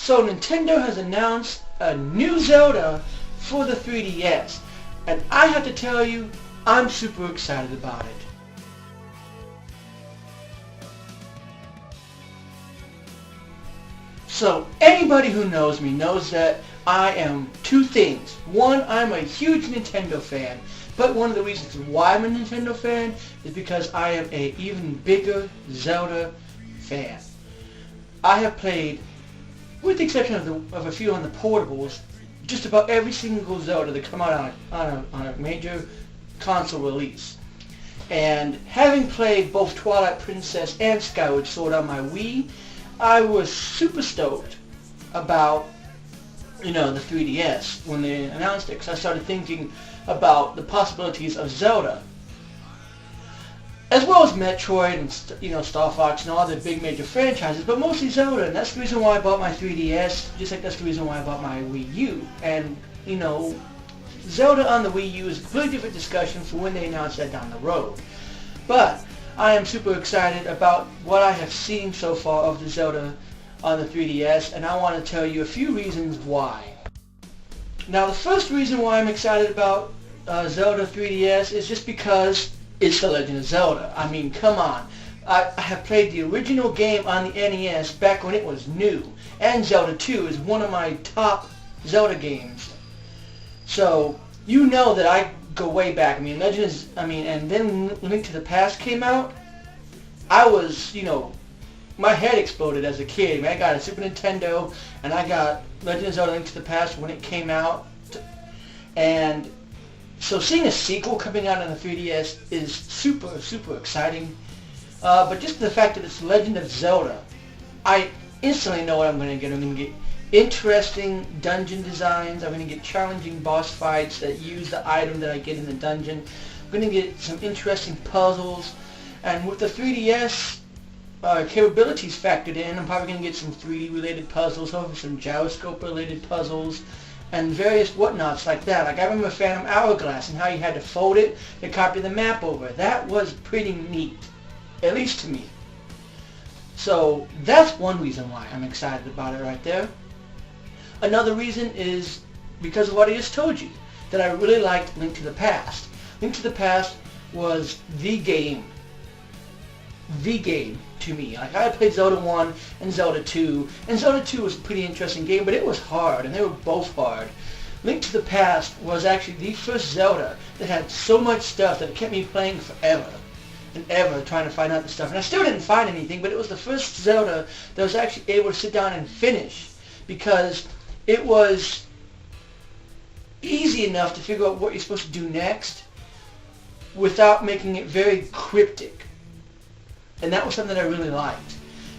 So Nintendo has announced a new Zelda for the 3DS, and I have to tell you, I'm super excited about it. So anybody who knows me knows that I am two things. One, I'm a huge Nintendo fan, but one of the reasons why I'm a Nintendo fan is because I am an even bigger Zelda fan. I have played, with the exception of a few on the portables, just about every single Zelda that come out on a major console release. And having played both Twilight Princess and Skyward Sword on my Wii, I was super stoked about, the 3DS when they announced it, because I started thinking about the possibilities of Zelda, as well as Metroid and Star Fox and all the big major franchises, but mostly Zelda, and that's the reason why I bought my 3DS, just like that's the reason why I bought my Wii U. And Zelda on the Wii U is a completely different discussion for when they announce that down the road. But I am super excited about what I have seen so far of the Zelda on the 3DS, and I want to tell you a few reasons why. Now, the first reason why I'm excited about Zelda 3DS is just because it's The Legend of Zelda. I mean, come on. I have played the original game on the NES back when it was new, and Zelda 2 is one of my top Zelda games. So, you know that I go way back. And then Link to the Past came out. I was, my head exploded as a kid. I mean, I got a Super Nintendo, and I got Legend of Zelda Link to the Past when it came out. And so seeing a sequel coming out on the 3DS is super, super exciting. But just the fact that it's Legend of Zelda, I instantly know what I'm going to get. I'm going to get interesting dungeon designs. I'm going to get challenging boss fights that use the item that I get in the dungeon. I'm going to get some interesting puzzles. And with the 3DS capabilities factored in, I'm probably going to get some 3D related puzzles, hopefully some gyroscope related puzzles, and various whatnots like that. Like I remember Phantom Hourglass and how you had to fold it to copy the map over. That was pretty neat, at least to me. So that's one reason why I'm excited about it right there. Another reason is because of what I just told you, that I really liked Link to the Past. Link to the Past was the game to me. Like I played Zelda 1 and Zelda 2, and Zelda 2 was a pretty interesting game, but it was hard, and they were both hard. Link to the Past was actually the first Zelda that had so much stuff that it kept me playing forever and ever trying to find out the stuff. And I still didn't find anything, but it was the first Zelda that I was actually able to sit down and finish, because it was easy enough to figure out what you're supposed to do next without making it very cryptic. And that was something that I really liked.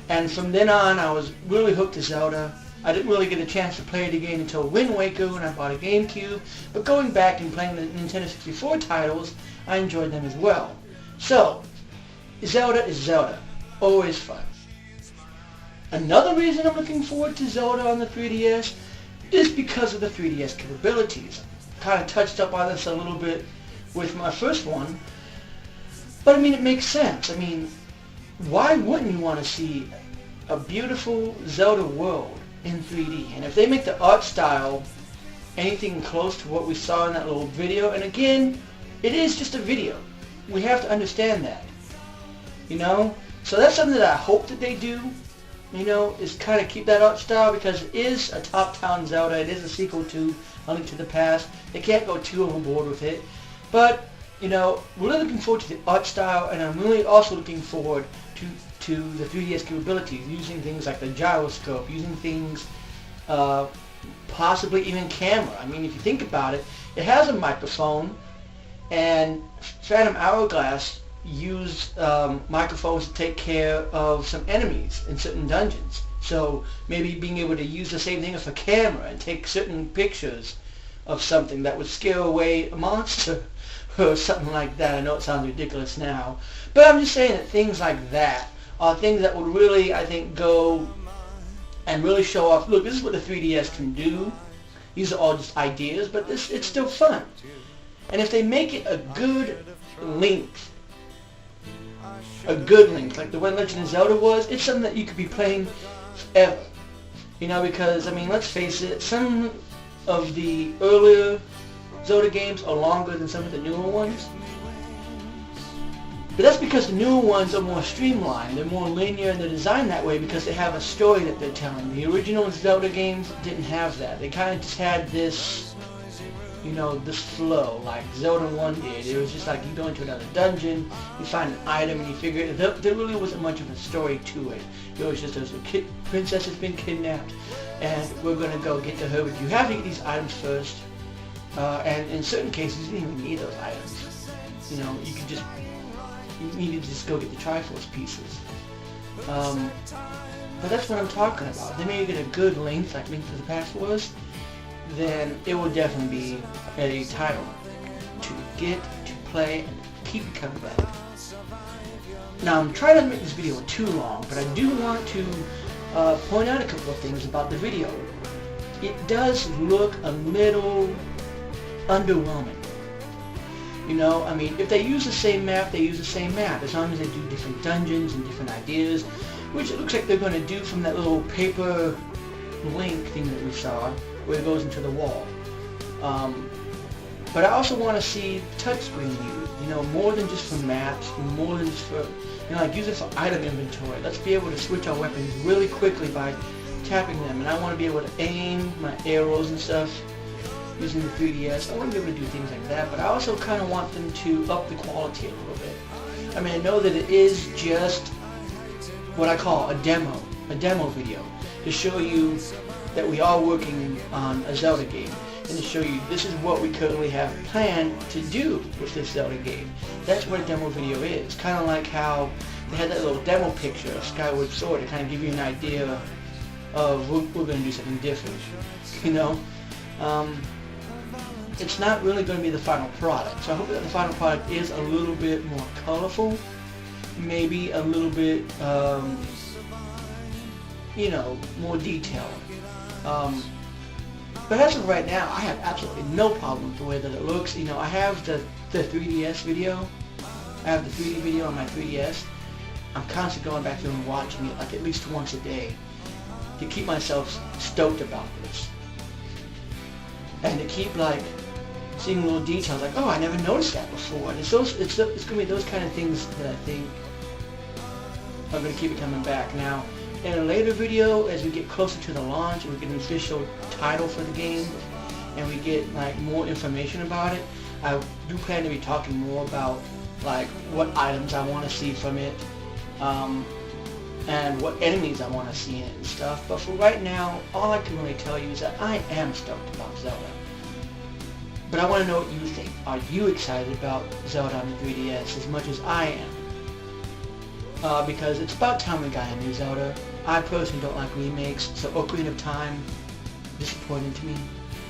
And from then on, I was really hooked to Zelda. I didn't really get a chance to play it again until Wind Waker when I bought a GameCube. But going back and playing the Nintendo 64 titles, I enjoyed them as well. So, Zelda is Zelda. Always fun. Another reason I'm looking forward to Zelda on the 3DS is because of the 3DS capabilities. Kind of touched up on this a little bit with my first one. But I mean, it makes sense. I mean, why wouldn't you want to see a beautiful Zelda world in 3D? And if they make the art style anything close to what we saw in that little video, and again, it is just a video. We have to understand that. So that's something that I hope that they do, is kind of keep that art style, because it is a top-down Zelda. It is a sequel to A Link to the Past. They can't go too overboard with it. But, we're really looking forward to the art style, and I'm really also looking forward to the 3DS capabilities, using things like the gyroscope, using things, possibly even camera. I mean, if you think about it, it has a microphone, and Phantom Hourglass used microphones to take care of some enemies in certain dungeons. So maybe being able to use the same thing as a camera and take certain pictures of something that would scare away a monster or something like that. I know it sounds ridiculous now, but I'm just saying that things like that are things that would really, I think, go and really show off, look, this is what the 3DS can do. These are all just ideas, but it's still fun. And if they make it a good Link, like the one Legend of Zelda was, it's something that you could be playing forever. You know, because, I mean, let's face it, some of the earlier Zelda games are longer than some of the newer ones. But that's because the newer ones are more streamlined, they're more linear, and they're designed that way because they have a story that they're telling. The original Zelda games didn't have that. They kind of just had this, you know, this flow, like Zelda 1 did. It was just like you go into another dungeon, you find an item, and you figure it. There really wasn't much of a story to it. It was just there's a princess has been kidnapped, and we're going to go get to her, but you have to get these items first. And in certain cases, you didn't even need those items. You know, you needed to just go get the Triforce pieces. But that's what I'm talking about. They made it a good length, like Link to the Past was, then it will definitely be a title to get, to play, and keep coming back. Now, I'm trying not to make this video too long, but I do want to point out a couple of things about the video. It does look a little underwhelming. You know, I mean, if they use the same map, they use the same map, as long as they do different dungeons and different ideas, which it looks like they're going to do from that little paper link thing that we saw, where it goes into the wall. But I also want to see touchscreen used, you know, more than just for maps, more than just for, you know, like use it for item inventory. Let's be able to switch our weapons really quickly by tapping them, and I want to be able to aim my arrows and stuff using the 3DS. I want to be able to do things like that, but I also kind of want them to up the quality a little bit. I mean, I know that it is just what I call a demo video, to show you that we are working on a Zelda game, and to show you this is what we currently have planned to do with this Zelda game. That's what a demo video is. Kind of like how they had that little demo picture of Skyward Sword to kind of give you an idea of we're going to do something different, you know. It's not really going to be the final product, so I hope that the final product is a little bit more colorful, maybe a little bit, you know, more detailed. But as of right now, I have absolutely no problem with the way that it looks. You know, I have the 3DS video. I have the 3D video on my 3DS. I'm constantly going back through and watching it like at least once a day to keep myself stoked about this. And to keep like seeing little details like, oh, I never noticed that before. And it's going to be those kind of things that I think are going to keep it coming back. Now, in a later video, as we get closer to the launch and we get an official title for the game and we get like more information about it, I do plan to be talking more about like what items I want to see from it, and what enemies I want to see in it and stuff. But for right now, all I can really tell you is that I am stoked about Zelda. But I want to know what you think. Are you excited about Zelda on the 3DS as much as I am? Because it's about time we got a new Zelda. I personally don't like remakes, so Ocarina of Time, disappointing to me.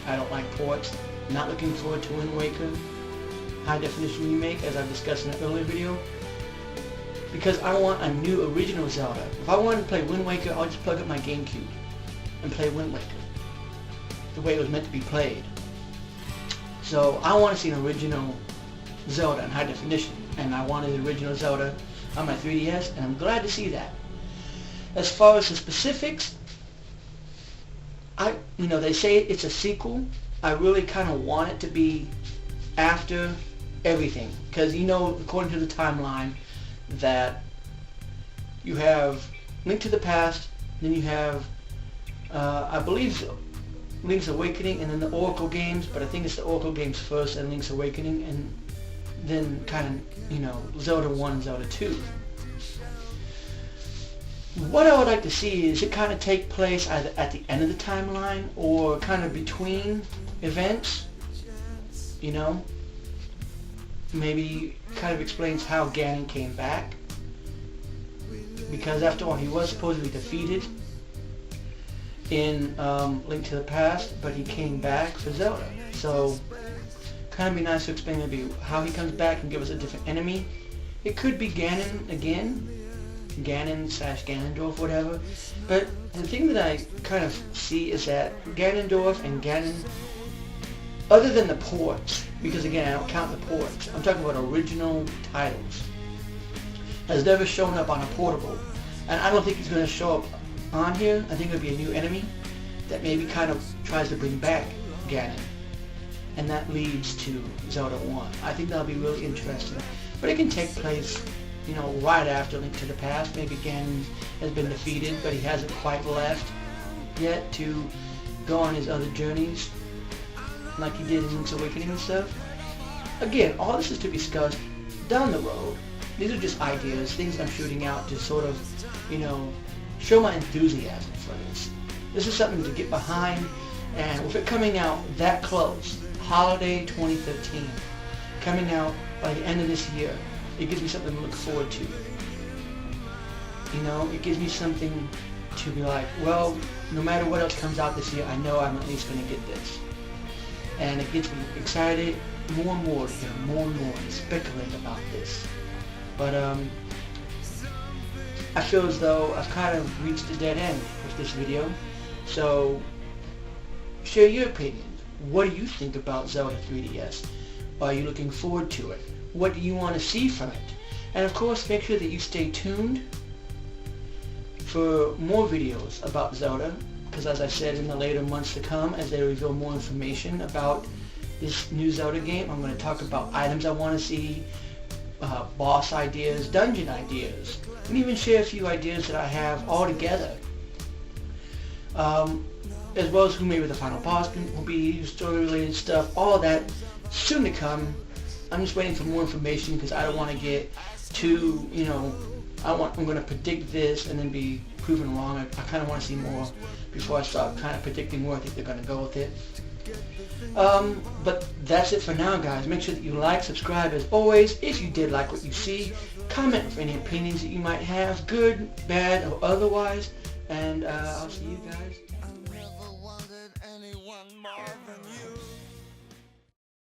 I don't like ports. Not looking forward to Wind Waker, high definition remake, as I've discussed in an earlier video. Because I want a new original Zelda. If I wanted to play Wind Waker, I'll just plug up my GameCube and play Wind Waker the way it was meant to be played. So I want to see an original Zelda in high definition, and I wanted the original Zelda on my 3DS, and I'm glad to see that. As far as the specifics, you know, they say it's a sequel. I really kind of want it to be after everything, because you know, according to the timeline, that you have Link to the Past, then you have, I believe, Link's Awakening, and then the Oracle games, but I think it's the Oracle games first and Link's Awakening, and then kind of, you know, Zelda 1 and Zelda 2. What I would like to see is it kind of take place either at the end of the timeline or kind of between events, you know. Maybe kind of explains how Ganon came back, because after all, he was supposedly defeated in Link to the Past, but he came back for Zelda. So kind of be nice to explain maybe how he comes back and give us a different enemy. It could be Ganon again, Ganon/Ganondorf, whatever. But the thing that I kind of see is that Ganondorf and Ganon, other than the ports, because again, I don't count the ports, I'm talking about original titles, has never shown up on a portable. And I don't think he's going to show up on here. I think it'll be a new enemy. that maybe kind of tries to bring back Ganon. And that leads to Zelda 1. I think that'll be really interesting. But it can take place, you know, right after Link to the Past. Maybe Ganon has been defeated, but he hasn't quite left yet to go on his other journeys, like he did in Link's Awakening and stuff. Again, all this is to be discussed down the road. These are just ideas, things I'm shooting out to sort of, you know, show my enthusiasm for this. This is something to get behind, and with it coming out that close, holiday 2013, coming out by the end of this year, it gives me something to look forward to. You know, it gives me something to be like, well, no matter what else comes out this year, I know I'm at least going to get this. And it gets me excited more and more to hear more and more and speculate about this. But I feel as though I've kind of reached a dead end with this video. So share your opinions. What do you think about Zelda 3DS? Are you looking forward to it? What do you want to see from it? And of course, make sure that you stay tuned for more videos about Zelda, because as I said, in the later months to come, as they reveal more information about this new Zelda game, I'm going to talk about items I want to see, boss ideas, dungeon ideas, and even share a few ideas that I have all together. As well as who maybe the final boss will be, story-related stuff, all of that soon to come. I'm just waiting for more information because I don't want to get too, you know, I'm going to predict this and then be proven wrong. I kind of want to see more before I start kind of predicting where I think they're going to go with it. But that's it for now, guys. Make sure that you like, subscribe as always. If you did like what you see, comment with any opinions that you might have, good, bad, or otherwise. And I'll see you guys.